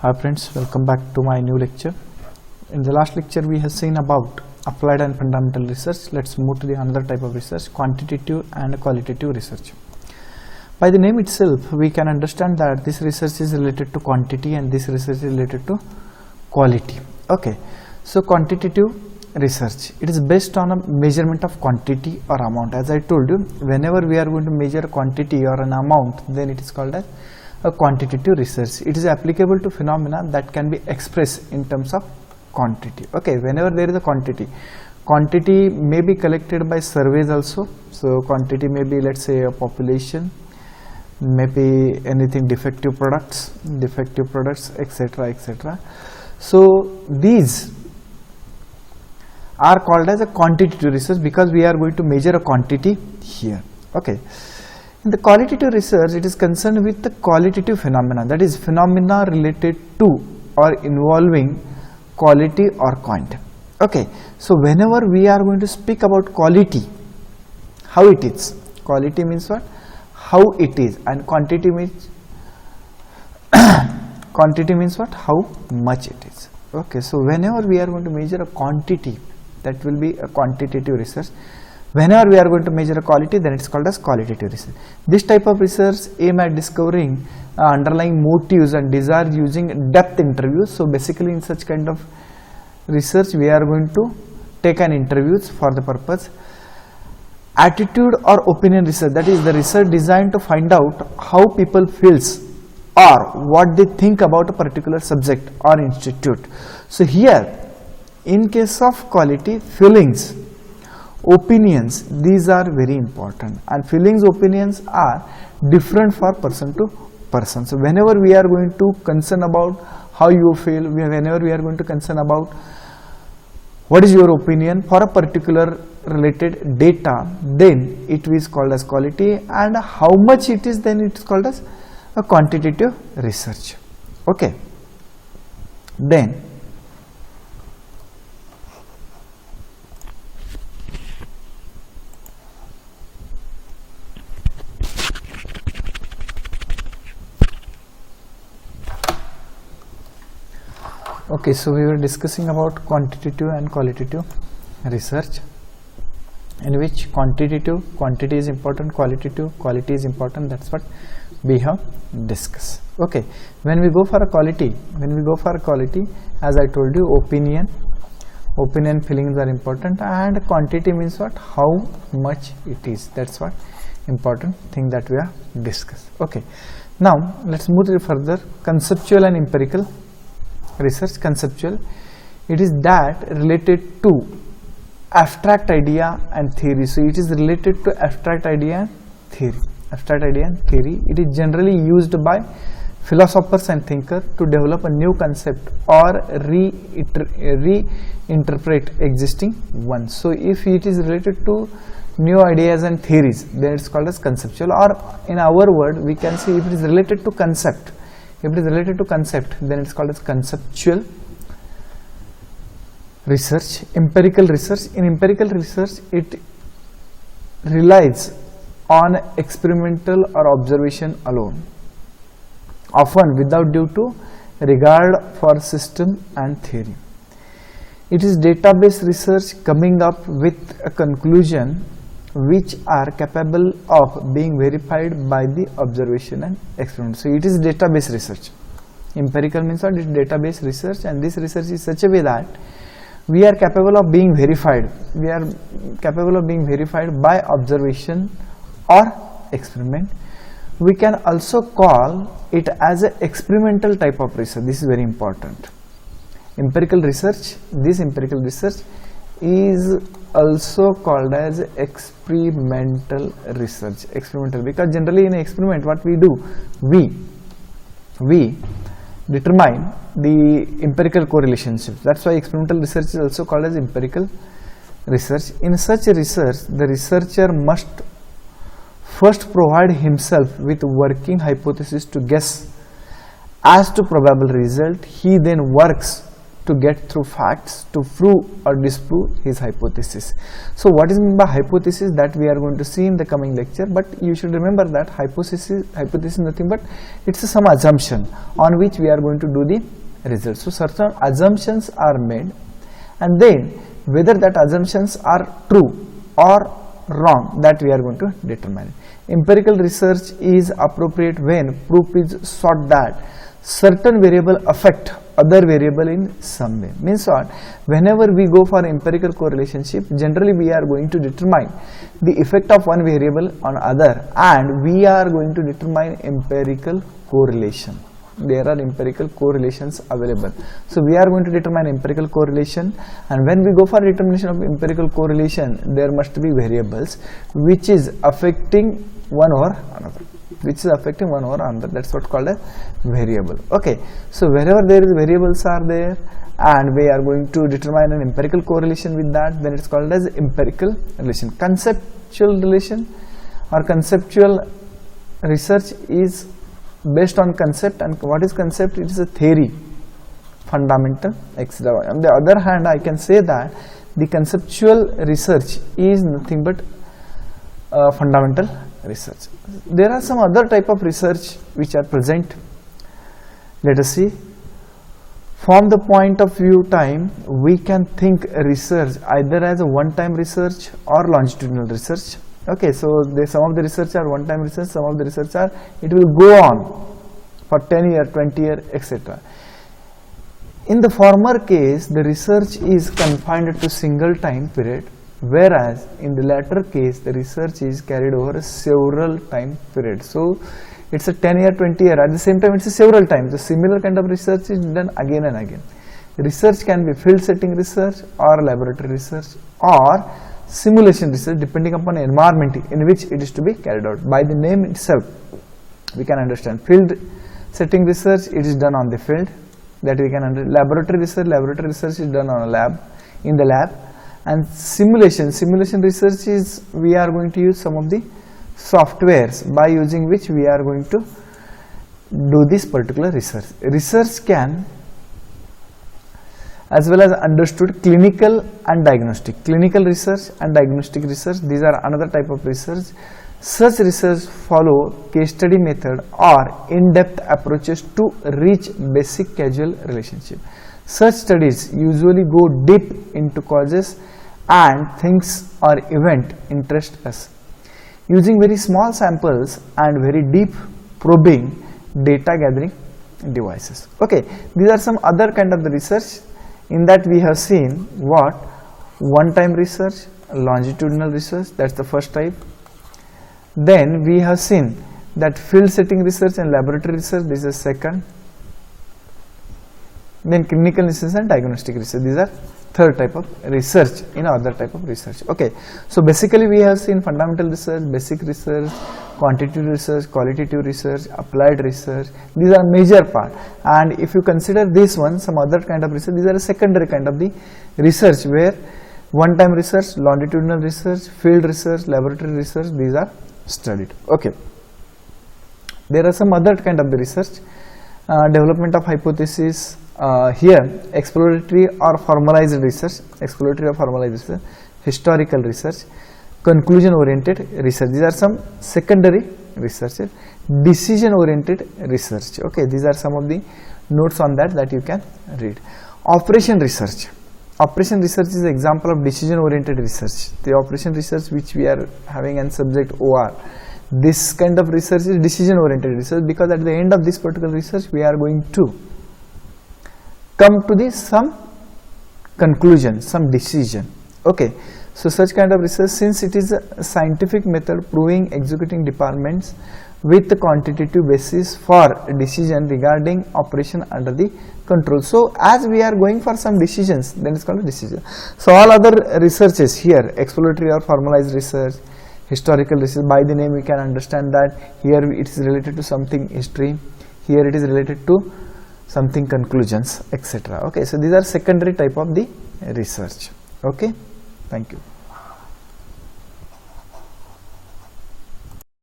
Hi friends, welcome back to my new lecture. In the last lecture we have seen about applied and fundamental research. Let's move to the another type of research, quantitative and qualitative research. By the name itself we can understand that this research is related to quantity and this research is related to quality. Okay, so quantitative research, it is based on a measurement of quantity or amount. As I told you, whenever we are going to measure quantity or an amount, then it is called as a quantitative research. It is applicable to phenomena that can be expressed in terms of quantity. Okay, whenever there is a quantity may be collected by surveys also. So quantity may be, let's say, a population, maybe anything, defective products, etc., etc. So these are called as a quantitative research because we are going to measure a quantity here. Okay. In the qualitative research, it is concerned with the qualitative phenomena, that is phenomena related to or involving quality or quant. Okay, so whenever we are going to speak about quality, how it is, quality means what? How it is, and quantity means quantity means what? How much it is. Okay, so whenever we are going to measure a quantity, that will be a quantitative research. Whenever we are going to measure a quality, then it is called as qualitative research. This type of research aim at discovering underlying motives and desires using depth interviews. So basically in such kind of research we are going to take an interviews for the purpose. Attitude or opinion research, that is the research designed to find out how people feels or what they think about a particular subject or institute. So here in case of quality, feelings, opinions, these are very important, and feelings, opinions are different for person to person. So whenever we are going to concern about how you feel, whenever we are going to concern about what is your opinion for a particular related data, then it is called as quality, and how much it is, then it is called as a quantitative research. Okay, then okay, so we were discussing about quantitative and qualitative research, in which quantity is important, quality is important. That's what we have discussed. Okay, when we go for a quality, as I told you, opinion, feelings are important, and quantity means what? How much it is. That's what important thing that we have discussed. Okay, now let's move to further conceptual and empirical research. Conceptual, it is that related to abstract idea and theory. So it is related to abstract idea and theory. It is generally used by philosophers and thinkers to develop a new concept or reinterpret existing ones. So if it is related to new ideas and theories, then it's called as conceptual, or in our word we can say if it is related to concept, then it's called as conceptual research. Empirical research, in empirical research it relies on experimental or observation alone, often without due to regard for system and theory. It is database research coming up with a conclusion which are capable of being verified by the observation and experiment. So it is database research. Empirical means what? It is database research, and this research is such a way that we are capable of being verified. By observation or experiment. We can also call it as an experimental type of research. This is very important. Empirical research, this empirical research is also called as experimental research. Experimental, because generally in an experiment what we do, we determine the empirical correlationships. That's why experimental research is also called as empirical research. In such a research, the researcher must first provide himself with working hypothesis to guess as to probable result. He then works to get through facts to prove or disprove his hypothesis. So what is meant by hypothesis, that we are going to see in the coming lecture, but you should remember that hypothesis is nothing but it's some assumption on which we are going to do the results. So certain assumptions are made, and then whether that assumptions are true or wrong, that we are going to determine. Empirical research is appropriate when proof is sought that certain variable affect other variable in some way. Means what? Whenever we go for empirical correlationship, generally we are going to determine the effect of one variable on other, and we are going to determine empirical correlation. There are empirical correlations available. So we are going to determine empirical correlation, and when we go for determination of empirical correlation, there must be variables which is affecting one or another. That's what called a variable. Okay, so wherever there is variables are there and we are going to determine an empirical correlation with that, then it's called as empirical relation. Conceptual relation or conceptual research is based on concept. And what is concept? It is a theory, fundamental, etc. On the other hand, I can say that the conceptual research is nothing but fundamental research. There are some other type of research which are present. Let us see. From the point of view time, we can think research either as a one-time research or longitudinal research. Okay, so some of the research are one-time research, some of the research are, it will go on for 10 years, 20 years, etc. In the former case, the research is confined to single time period, whereas in the latter case, the research is carried over several time periods. So it's a 10 year, 20 year, at the same time it's a several times. The similar kind of research is done again and again. Research can be field setting research or laboratory research or simulation research, depending upon environment in which it is to be carried out. By the name itself, we can understand field setting research, it is done on the field, that we can understand. Laboratory research is done on a lab, in the lab. And simulation research is, we are going to use some of the softwares by using which we are going to do this particular research. Research can as well as understood clinical and diagnostic. Clinical research and diagnostic research, these are another type of research. Such research follow case study method or in-depth approaches to reach basic causal relationship. Such studies usually go deep into causes and things or event interest us. Using very small samples and very deep probing data gathering devices. Okay, these are some other kind of the research. In that we have seen what? One-time research, longitudinal research, that's the first type. Then we have seen that field setting research and laboratory research, this is second. Then clinical research and diagnostic research, these are third type of research in other type of research. Okay, so basically we have seen fundamental research, basic research, quantitative research, qualitative research, applied research. These are major part, and if you consider this one, some other kind of research, these are a secondary kind of the research where one-time research, longitudinal research, field research, laboratory research, these are studied. Okay, there are some other kind of the research, development of hypothesis. Here exploratory or formalized research, historical research, conclusion oriented research, these are some secondary research. Decision oriented research, okay, these are some of the notes on that you can read. Operation research is an example of decision oriented research. The operation research which we are having and subject OR, this kind of research is decision oriented research, because at the end of this particular research we are going to come to some conclusion, some decision. Okay, so such kind of research, since it is a scientific method proving executing departments with the quantitative basis for decision regarding operation under the control. So as we are going for some decisions, then it's called a decision. So all other researches here, exploratory or formalized research, historical research, by the name we can understand that here it is related to something history, here it is related to something conclusions, etc. Okay, so these are secondary type of the research. Okay, thank you.